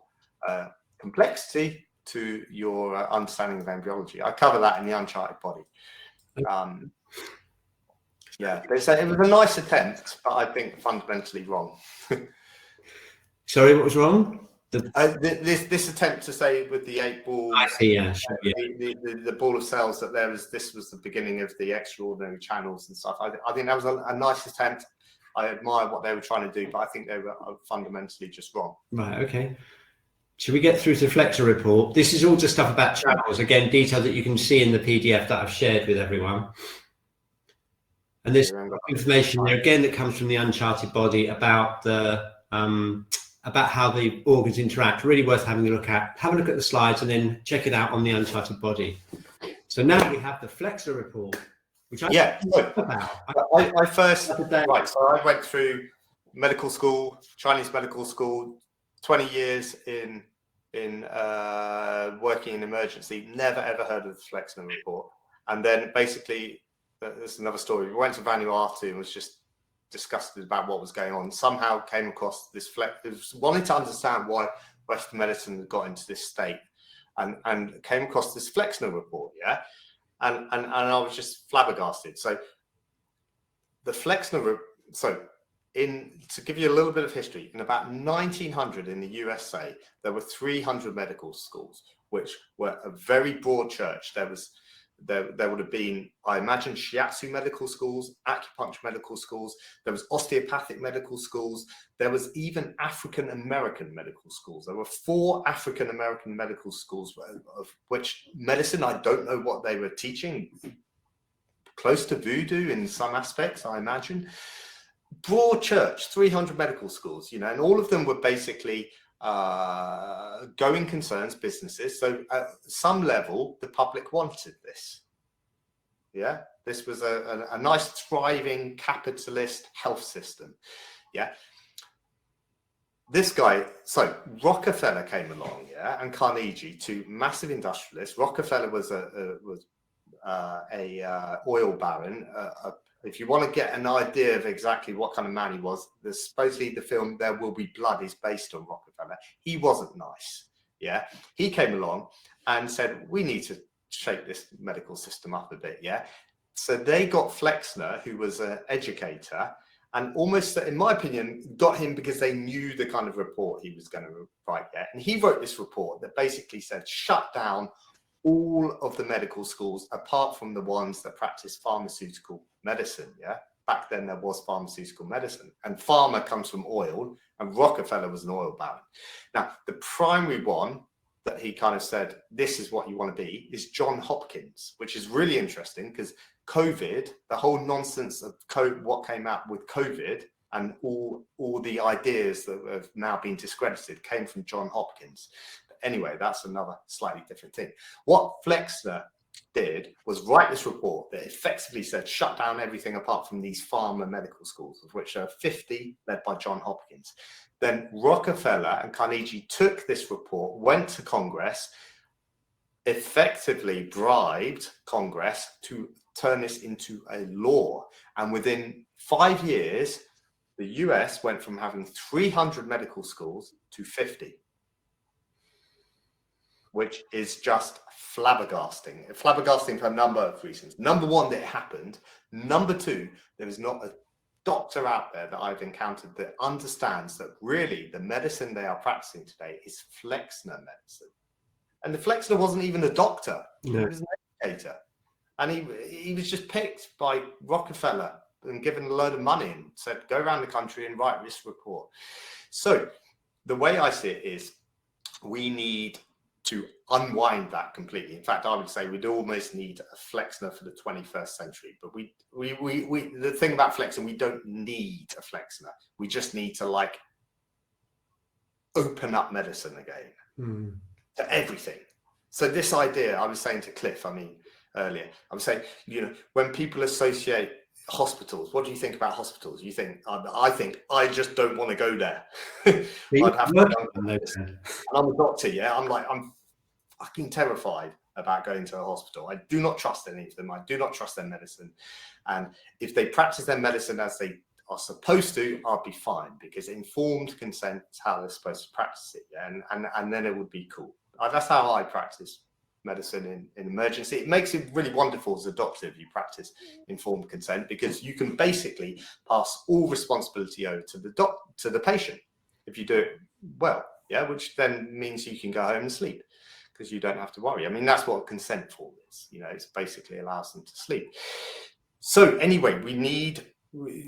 complexity to your understanding of embryology. I cover that in the Uncharted Body. Yeah, it was a nice attempt, but I think fundamentally wrong. Sorry, what was wrong? This attempt to say with the 8 balls, I see, yeah, sure, yeah. The ball of cells, that this was the beginning of the extraordinary channels and stuff. I think that was a nice attempt. I admire what they were trying to do, but I think they were fundamentally just wrong. Right, okay. Should we get through to the Flexor report? This is all just stuff about channels. Again, detail that you can see in the PDF that I've shared with everyone. And there's information there again that comes from the Uncharted Body about the about how the organs interact. Really worth having a look at. Have a look at the slides and then check it out on the Uncharted Body. So now we have the Flexor report, which I first right. So I went through medical school, Chinese medical school, 20 years in working in emergency. Never ever heard of the Flexor report, and then basically. This is another story. We went to Vanuatu and was just disgusted about what was going on. Somehow came across this wanted to understand why Western medicine had got into this state, and came across this Flexner report, yeah, and I was just flabbergasted. So the Flexner, to give you a little bit of history, in about 1900 in the USA, there were 300 medical schools, which were a very broad church. There would have been, I imagine, shiatsu medical schools, acupuncture medical schools. There was osteopathic medical schools. There was even African American medical schools. There were 4 African American medical schools, of which medicine, I don't know what they were teaching. Close to voodoo in some aspects, I imagine. Broad church, 300 medical schools, and all of them were basically going concerns, businesses. So at some level, the public wanted this. Yeah, this was a nice, thriving capitalist health system. Yeah, this guy. So Rockefeller came along, yeah, and Carnegie, 2 massive industrialists. Rockefeller was a oil baron. If you want to get an idea of exactly what kind of man he was, supposedly the film There Will Be Blood is based on Rockefeller. He wasn't nice. Yeah, he came along and said, we need to shake this medical system up a bit. Yeah, so they got Flexner, who was an educator, and almost, in my opinion, got him because they knew the kind of report he was going to write. Yeah, and he wrote this report that basically said, shut down all of the medical schools apart from the ones that practice pharmaceutical medicine. Yeah, back then there was pharmaceutical medicine, and pharma comes from oil, and Rockefeller was an oil baron. Now, the primary one that he kind of said, this is what you want to be, is John Hopkins, which is really interesting because COVID, the whole nonsense of what came out with COVID and all the ideas that have now been discredited came from John Hopkins. Anyway, that's another slightly different thing. What Flexner did was write this report that effectively said shut down everything apart from these pharma medical schools, of which are 50, led by John Hopkins. Then Rockefeller and Carnegie took this report, went to Congress, effectively bribed Congress to turn this into a law. And within 5 years, the US went from having 300 medical schools to 50. Which is just flabbergasting. Flabbergasting for a number of reasons. Number one, that it happened. Number two, there was not a doctor out there that I've encountered that understands that really the medicine they are practicing today is Flexner medicine. And the Flexner wasn't even a doctor. No. He was an educator. And he was just picked by Rockefeller and given a load of money and said, go around the country and write this report. So the way I see it is we need to unwind that completely. In fact, I would say we'd almost need a Flexner for the 21st century. But the thing about Flexner, we don't need a Flexner. We just need to like open up medicine again to everything. So this idea, I was saying to Cliff, earlier, I was saying, when people associate hospitals, what do you think about hospitals? You think, I think I just don't want to go there. I'd have to and I'm a doctor, yeah. I'm fucking terrified about going to a hospital. I do not trust any of them. I do not trust their medicine. And if they practice their medicine as they are supposed to, I'll be fine, because informed consent is how they're supposed to practice it. Yeah? And then it would be cool. That's how I practice medicine in emergency. It makes it really wonderful as a doctor if you practice informed consent, because you can basically pass all responsibility over to the patient if you do it well, yeah, which then means you can go home and sleep because you don't have to worry. I mean, that's what a consent form is, it's basically allows them to sleep. So anyway,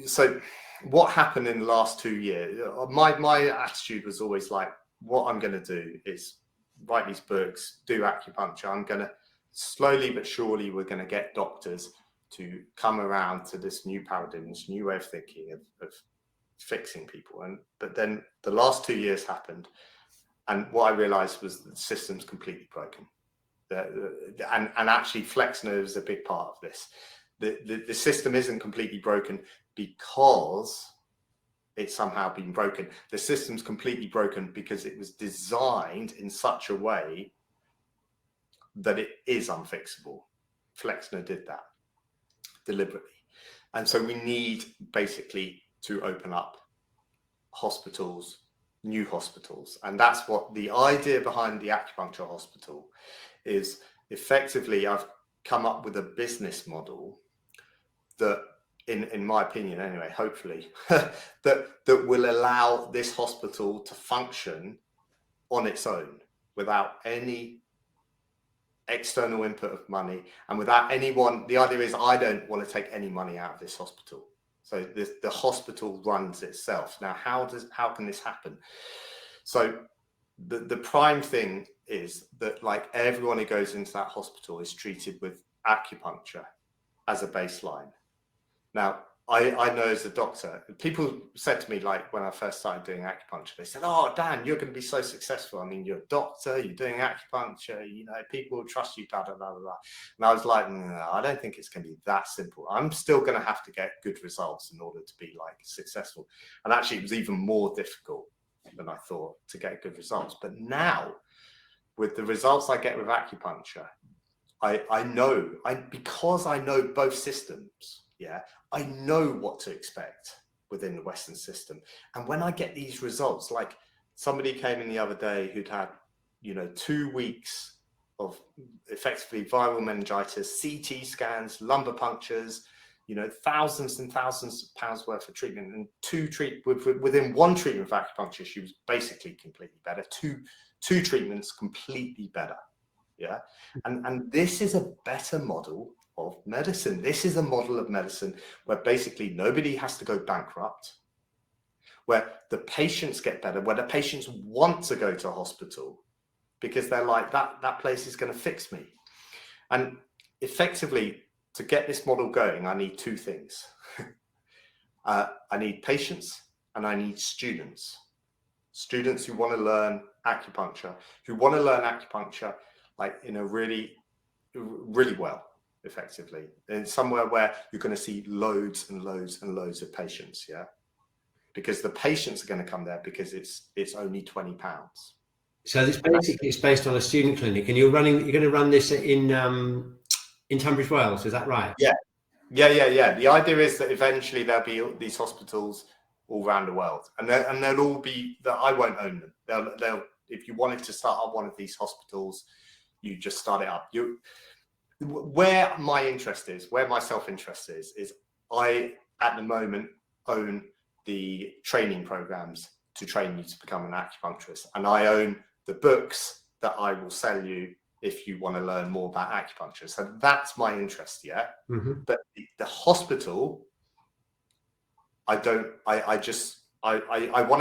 so what happened in the last 2 years, my attitude was always like, what I'm going to do is write these books, do acupuncture. I'm going to slowly but surely, we're going to get doctors to come around to this new paradigm, this new way of thinking of fixing people. But then the last 2 years happened. And what I realized was the system's completely broken. And actually Flexner is a big part of this. The system isn't completely broken because it's somehow been broken. The system's completely broken because it was designed in such a way that it is unfixable. Flexner did that deliberately. And so we need basically to open up hospitals, new hospitals. And that's what the idea behind the Acupuncture Hospital is. Effectively, I've come up with a business model that, in my opinion anyway, hopefully, that will allow this hospital to function on its own without any external input of money and without anyone. The idea is I don't want to take any money out of this hospital. So the hospital runs itself. Now, how can this happen? So the prime thing is that like everyone who goes into that hospital is treated with acupuncture as a baseline. Now, I know as a doctor, people said to me, like when I first started doing acupuncture, they said, oh, Dan, you're going to be so successful. I mean, you're a doctor, you're doing acupuncture, people will trust you, blah, blah, blah, blah. And I was like, no, I don't think it's going to be that simple. I'm still going to have to get good results in order to be like successful. And actually, it was even more difficult than I thought to get good results. But now, with the results I get with acupuncture, I know, because I know both systems, yeah, I know what to expect within the Western system. And when I get these results, like somebody came in the other day who'd had, 2 weeks of effectively viral meningitis, CT scans, lumbar punctures, thousands and thousands of pounds worth of treatment, and within one treatment of acupuncture, she was basically completely better. Two treatments completely better. Yeah. And this is a better model of medicine. This is a model of medicine where basically nobody has to go bankrupt, where the patients get better, where the patients want to go to a hospital because they're like, that place is going to fix me. And effectively, to get this model going, I need two things. I need patients and I need students. Students who want to learn acupuncture, like in a really, really well, effectively, and somewhere where you're going to see loads and loads and loads of patients, yeah, because the patients are going to come there because it's only £20. So it's based on a student clinic, and you're going to run this in Tunbridge Wells, is that right? Yeah. The idea is that eventually there'll be these hospitals all around the world, and they'll all be that I won't own them. They'll if you wanted to start up one of these hospitals, you just start it up. Where my self-interest is at the moment, own the training programs to train you to become an acupuncturist, and I own the books that I will sell you if you want to learn more about acupuncture. So that's my interest, yeah. But the hospital, I want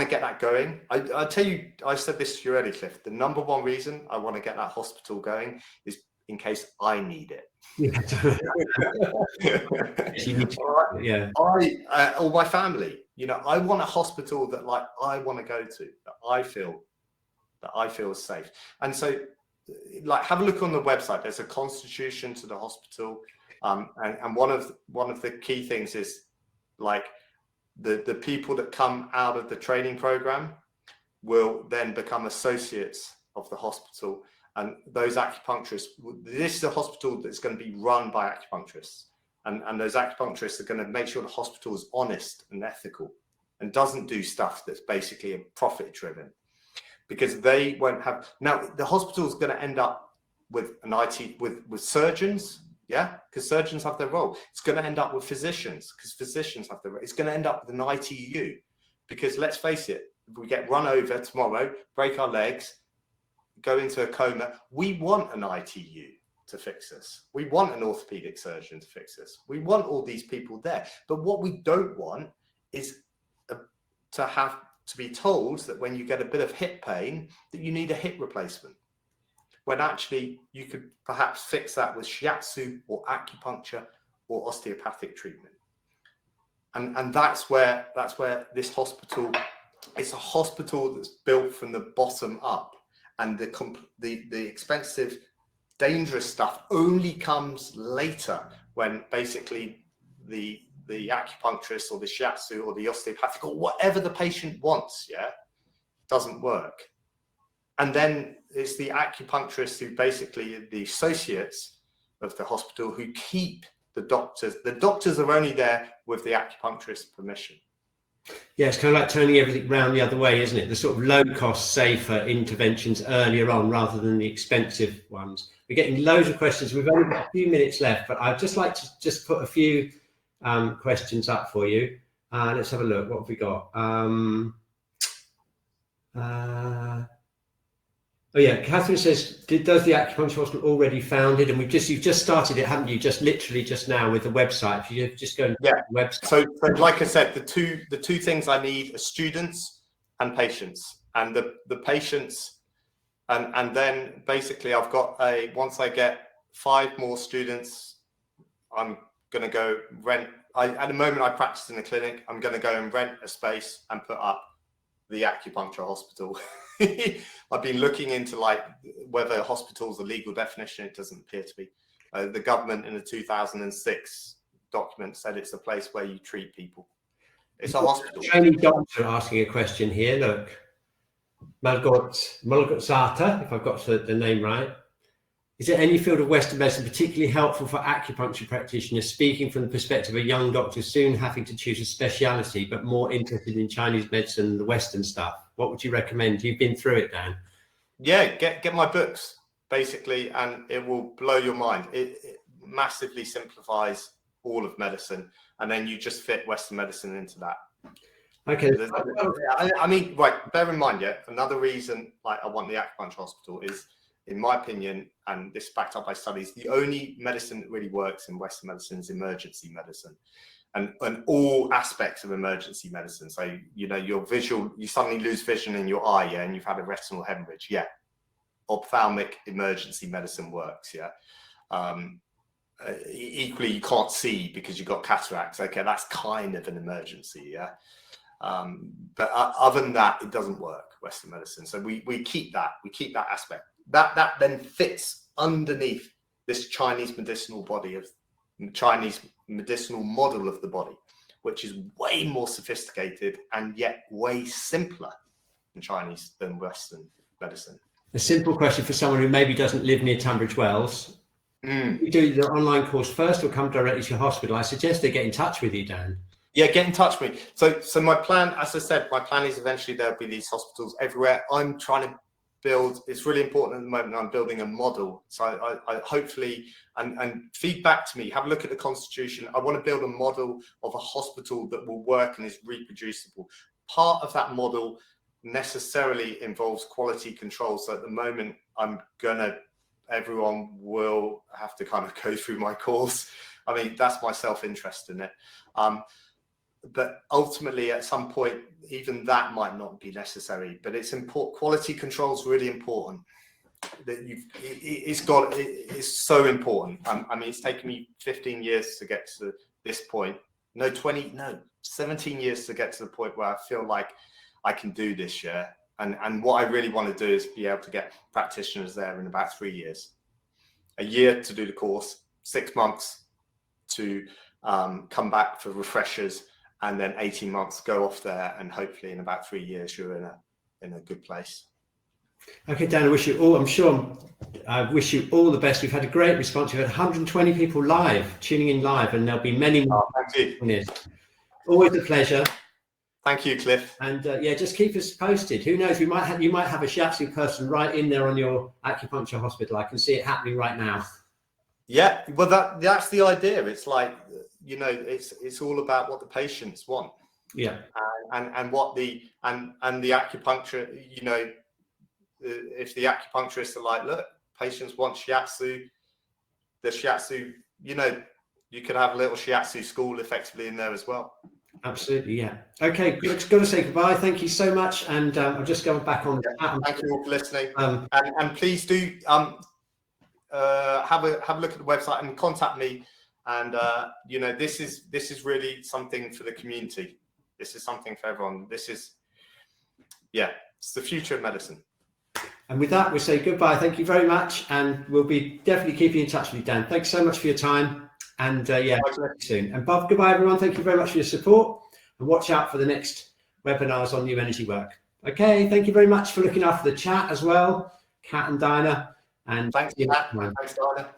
to get that going. I tell you, I said this to you earlier, Cliff. The number one reason I want to get that hospital going is in case I need it. Or my family. You know, I want a hospital that like I want to go to, that I feel safe. And so, like, have a look on the website. There's a constitution to the hospital, and one of the key things is like the people that come out of the training program will then become associates of the hospital, and those acupuncturists. This is a hospital that's going to be run by acupuncturists, and those acupuncturists are going to make sure the hospital is honest and ethical and doesn't do stuff that's basically profit driven. Because they won't have, now the hospital is going to end up with an IT, with surgeons, yeah, because surgeons have their role. It's going to end up with physicians, because physicians have their role. It's going to end up with an ITU, because let's face it, if we get run over tomorrow, break our legs, go into a coma, we want an ITU to fix us. We want an orthopedic surgeon to fix us. We want all these people there. But what we don't want is to be told that when you get a bit of hip pain that you need a hip replacement, when actually you could perhaps fix that with shiatsu or acupuncture or osteopathic treatment. And that's where this hospital, it's a hospital that's built from the bottom up, and the expensive, dangerous stuff only comes later, when basically the acupuncturist or the shiatsu or the osteopathic or whatever the patient wants, yeah, doesn't work. And then it's the acupuncturists who basically are the associates of the hospital who keep the doctors. The doctors are only there with the acupuncturist's permission. Yeah, it's kind of like turning everything round the other way, isn't it? The sort of low-cost, safer interventions earlier on rather than the expensive ones. We're getting loads of questions. We've only got a few minutes left, but I'd just like to just put a few questions up for you. Let's have a look. What have we got? Oh yeah, Catherine says, does the Acupuncture Hospital already founded? And you've just started it, haven't you? Just literally just now with the website. If you just go to the website. So like I said, the two things I need are students and patients. And the patients, and then basically I've got once I get 5 more students, I'm going to go rent. At the moment I practice in a clinic. I'm going to go and rent a space and put up the Acupuncture Hospital. I've been looking into like whether hospital's a legal definition. It doesn't appear to be. The government in the 2006 document said it's a place where you treat people. It's a hospital. Training doctor asking a question here. Look, Malgotzata, if I've got the name right. Is there any field of Western medicine particularly helpful for acupuncture practitioners, speaking from the perspective of a young doctor soon having to choose a speciality, but more interested in Chinese medicine than the Western stuff? What would you recommend? You've been through it, Dan. Yeah, get my books, basically, and it will blow your mind. It massively simplifies all of medicine, and then you just fit Western medicine into that. Okay. I mean, right, bear in mind, yeah, another reason like I want the Acupuncture Hospital is, in my opinion, and this is backed up by studies, the only medicine that really works in Western medicine is emergency medicine, and all aspects of emergency medicine. So, you know, your visual, you suddenly lose vision in your eye, yeah, and you've had a retinal hemorrhage, yeah. Ophthalmic emergency medicine works, yeah. Equally, you can't see because you've got cataracts. Okay, that's kind of an emergency, yeah. But other than that, it doesn't work, Western medicine. So we keep that aspect. That then fits underneath this Chinese medicinal body of Chinese medicinal model of the body, which is way more sophisticated and yet way simpler in Chinese than Western medicine. A simple question for someone who maybe doesn't live near Tunbridge Wells. You do the online course first or come directly to your hospital? I suggest they get in touch with you, Dan. Yeah, get in touch with me. So my plan, as I said, my plan is eventually there'll be these hospitals everywhere. I'm trying to build, it's really important at the moment, I'm building a model. So I hopefully, and feedback to me, have a look at the Constitution. I want to build a model of a hospital that will work and is reproducible. Part of that model necessarily involves quality control. So at the moment, everyone will have to kind of go through my course. I mean, that's my self-interest in it. But ultimately, at some point, even that might not be necessary. But it's important. Quality control is really important. That it's so important. I mean, it's taken me 15 years to get to this point. 17 years to get to the point where I feel like I can do this. Yeah. And what I really want to do is be able to get practitioners there in about 3 years. A year to do the course, 6 months to come back for refreshers, and then 18 months go off there, and hopefully in about 3 years you're in a good place. Okay, Dan, I wish you all the best. We've had a great response. We've had 120 people tuning in live, and there'll be many more. Thank you. Always a pleasure. Thank you, Cliff. And yeah, just keep us posted. Who knows? You might have a shiatsu person right in there on your Acupuncture Hospital. I can see it happening right now. Yeah, well, that's the idea. It's like, you know, it's all about what the patients want. Yeah. And what the acupuncture, you know, if the acupuncturists are like, look, patients want shiatsu, the shiatsu, you know, you could have a little shiatsu school effectively in there as well. Absolutely, yeah. Okay, got to say goodbye. Thank you so much, and I'm just going back on. Thank you all for listening, and please do have a look at the website and contact me. And you know, this is really something for the community. This is something for everyone. This is, yeah, it's the future of medicine. And with that, we say goodbye. Thank you very much, and we'll be definitely keeping in touch with you, Dan. Thanks so much for your time. And yeah, soon. And Bob, goodbye, everyone. Thank you very much for your support. And watch out for the next webinars on new energy work. Okay, thank you very much for looking after the chat as well, Kat and Dinah. And thanks, Kat. Thanks, Dinah.